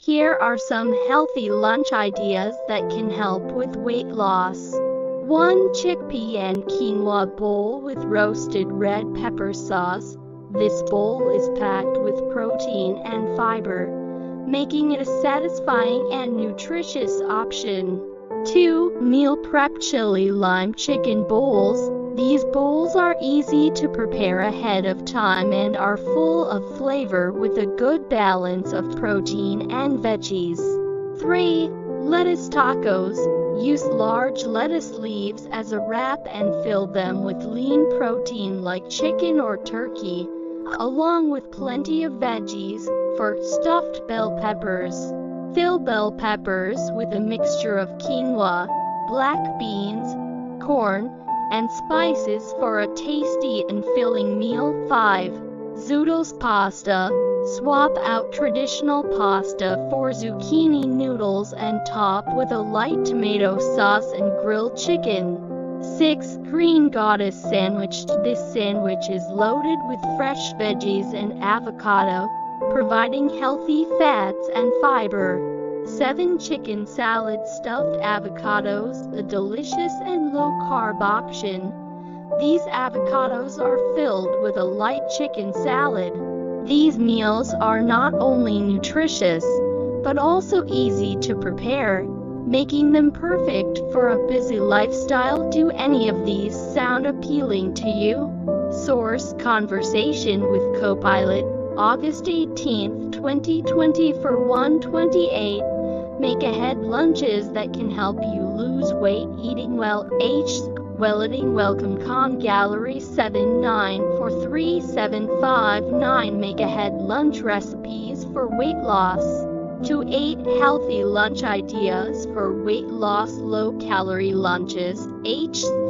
Here are some healthy lunch ideas that can help with weight loss. 1. Chickpea and quinoa bowl with roasted red pepper sauce. This bowl is packed with protein and fiber, making it a satisfying and nutritious option. 2. Meal prep chili lime chicken bowls. These bowls are easy to prepare ahead of time and are full of flavor with a good balance of protein and veggies. 3. Lettuce tacos. Use large lettuce leaves as a wrap and fill them with lean protein like chicken or turkey, along with plenty of veggies. For stuffed bell peppers, fill bell peppers with a mixture of quinoa, black beans, corn, and spices for a tasty and filling meal. 5. Zoodles pasta. Swap out traditional pasta for zucchini noodles and top with a light tomato sauce and grilled chicken. 6. Green Goddess sandwich. This sandwich is loaded with fresh veggies and avocado, providing healthy fats and fiber. 7. Chicken salad stuffed avocados, a delicious and low-carb option. These avocados are filled with a light chicken salad. These meals are not only nutritious, but also easy to prepare, making them perfect for a busy lifestyle. Do any of these sound appealing to you? Source: Conversation with Copilot, August 18, 2020 for 1:28. Make ahead lunches that can help you lose weight. Eating well. Welleting Welcome Com Gallery 794375 Make ahead lunch recipes for weight loss. 8 healthy lunch ideas for weight loss. Low calorie lunches.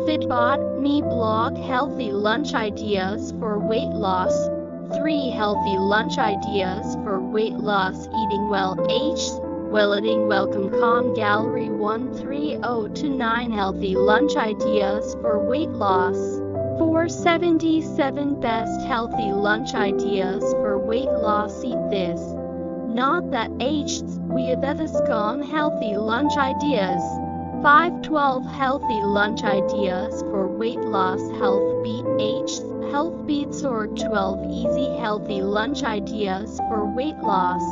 Fitbod.me blog healthy lunch ideas for weight loss. 3 healthy lunch ideas for weight loss. Eating well. Welleting Welcome Com Gallery 13029 healthy lunch ideas for weight loss. 477 best healthy lunch ideas for weight loss. Eat this, not that. We are healthy lunch ideas. 512 healthy lunch ideas for weight loss. Health Beats or 12 easy healthy lunch ideas for weight loss.